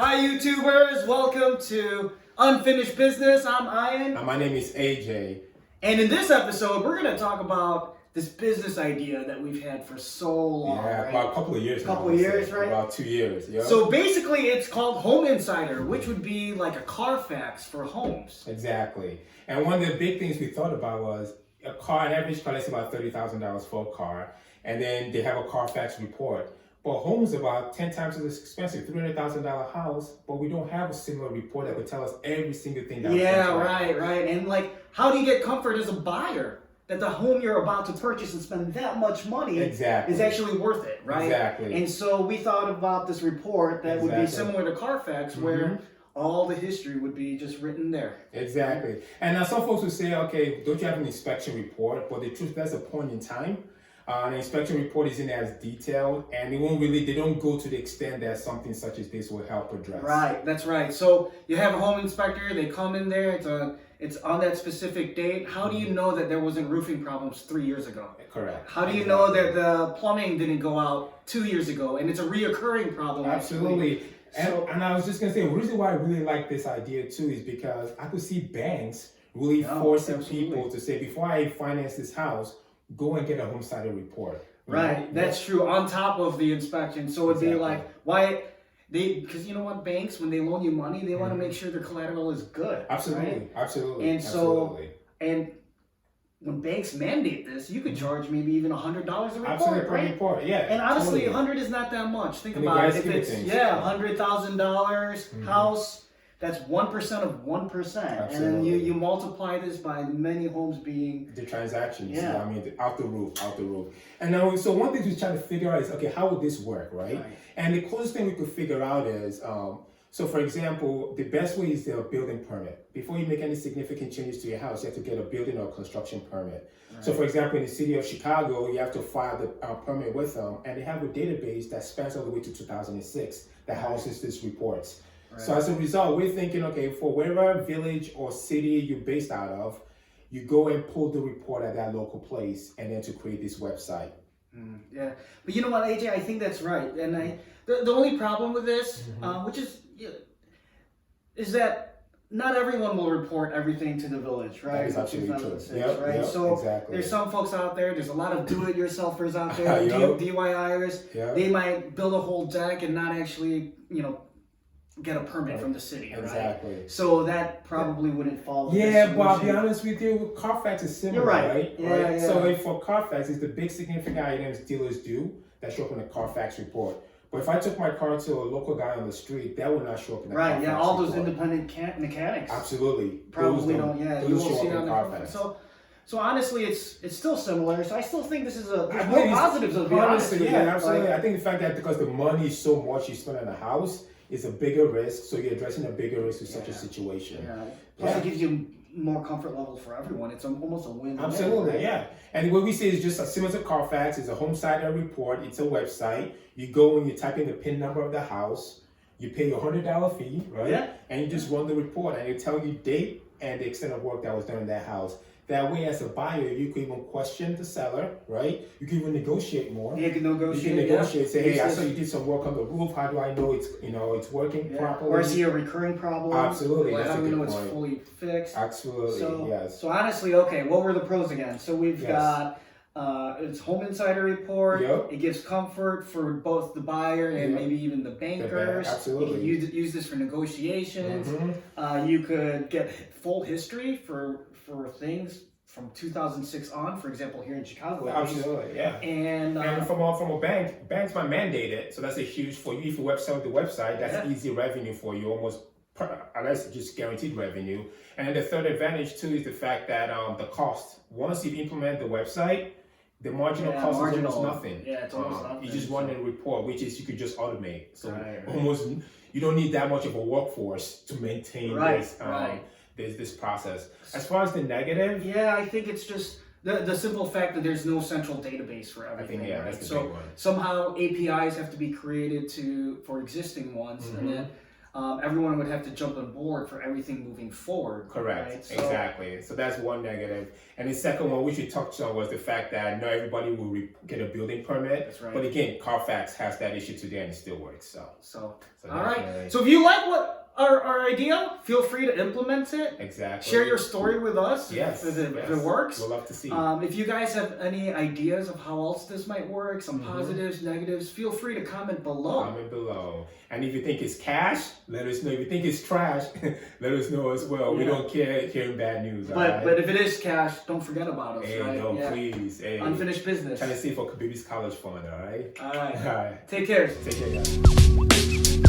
Hi YouTubers, welcome to Unfinished Business. I'm Ian. And my name is AJ. And in this episode, we're going to talk about this business idea that we've had for so long. Yeah, right? about a couple of years. Right? About 2 years. Yeah. So basically, it's called Home Insider, which would be like a Carfax for homes. Exactly. And one of the big things we thought about was a car, an average car, let's say about $30,000 for a car, and then they have a Carfax report. But homes about 10 times as expensive, $300,000 house, but we don't have a similar report that would tell us every single thing that right. And like, how do you get comfort as a buyer that the home you're about to purchase and spend that much money is actually worth it, right? Exactly. And so we thought about this report that would be similar to Carfax, where all the history would be just written there. Exactly. And now some folks would say, okay, don't you have an inspection report? But the truth, that's a point in time. An inspection report isn't as detailed, and they don't go to the extent that something such as this will help address. Right, that's right. So you have a home inspector, they come in there, it's on that specific date. How do you know that there wasn't roofing problems 3 years ago? Correct. How do you know that the plumbing didn't go out 2 years ago, and it's a reoccurring problem? Absolutely. And I was just going to say, the reason why I really like this idea too is because I could see banks really forcing people to say, before I finance this house, go and get a home insider report. Right, that's true. On top of the inspection, so it'd be like, because you know what, banks, when they loan you money, they want to make sure their collateral is good. Absolutely, right? absolutely. And so, and when banks mandate this, you could charge maybe even $100 a report, right? Report, yeah. And honestly, 100 is not that much. Think about it. If it's $100,000 house. That's 1% of 1%, and then you multiply this by many homes being the transactions. Yeah, I mean, out the roof. And now, so one thing we're trying to figure out is, okay, how would this work, right? And the closest thing we could figure out is, so for example, the best way is the building permit. Before you make any significant changes to your house, you have to get a building or construction permit. Right. So for example, in the city of Chicago, you have to file the permit with them, and they have a database that spans all the way to 2006 that houses these reports. Right. So as a result, we're thinking, okay, for wherever village or city you're based out of, you go and pull the report at that local place, and then to create this website. Yeah, but you know what, AJ, I think that's right. And the only problem with this, which is that not everyone will report everything to the village, right? That is absolutely true. Right? So there's some folks out there, there's a lot of do-it-yourselfers out there, DIYers. They might build a whole deck and not actually, get a permit from the city, right? Exactly. So that probably wouldn't fall. Yeah, but I'll be honest with you, Carfax is similar, You're right? Yeah. So for Carfax, it's the big significant items dealers do that show up in the Carfax report. But if I took my car to a local guy on the street, that would not show up in the Carfax report. All those independent mechanics. Absolutely. Probably don't. You won't see it on the Carfax. So honestly, it's still similar. So I still think this is more positives of it. Honestly, absolutely. I think the fact that because the money is so much you spend on a house, it's a bigger risk, so you're addressing a bigger risk with such a situation. Plus it gives you more comfort level for everyone. It's almost a win-win. Absolutely, right? And what we say is just similar to Carfax. It's a home insider report. It's a website. You go and you type in the PIN number of the house. You pay your $100 fee, right? Yeah. And you just run the report, and it tell you date and the extent of work that was done in that house. That way, as a buyer, you can even question the seller, right? You can even negotiate more. You can negotiate. Say, hey, I saw you did some work on the roof. How do I know it's working properly? Or is he a recurring problem? Absolutely. How do we know it's fully fixed? Absolutely. Yes. So honestly, okay, what were the pros again? So we've got it's home insider report. It gives comfort for both the buyer and maybe even the bankers. Absolutely. You can use this for negotiations. You could get full history for things from 2006 on, for example, here in Chicago. Absolutely, And from a bank, banks might mandate it, so that's a huge for you. If you sell the website, that's easy revenue for you, almost unless just guaranteed revenue. And then the third advantage too is the fact that the cost. Once you implement the website, the marginal cost is almost nothing. Yeah, it's almost nothing. You just run a report, which is you could just automate. So almost you don't need that much of a workforce to maintain this process. As far as the negative, I think it's just the simple fact that there's no central database for everything. That's the big one. Somehow APIs have to be created for existing ones, and then everyone would have to jump on board for everything moving forward. Correct. Right? So, exactly. So that's one negative. And the second one, which we touched on, was the fact that not everybody will get a building permit. That's right. But again, Carfax has that issue today and it still works. So all right. So if you like what our idea, feel free to implement it. Exactly. Share your story with us. Yes. If it works. We'll love to see. If you guys have any ideas of how else this might work, some positives, negatives, feel free to comment below. Comment below. And if you think it's cash, let us know. If you think it's trash, let us know as well. We don't care hearing bad news. But if it is cash, don't forget about us. Hey, right? no, please. Hey. Unfinished business. Trying to save for baby's college fund, all right? All right. All right. Take care. Take care, guys.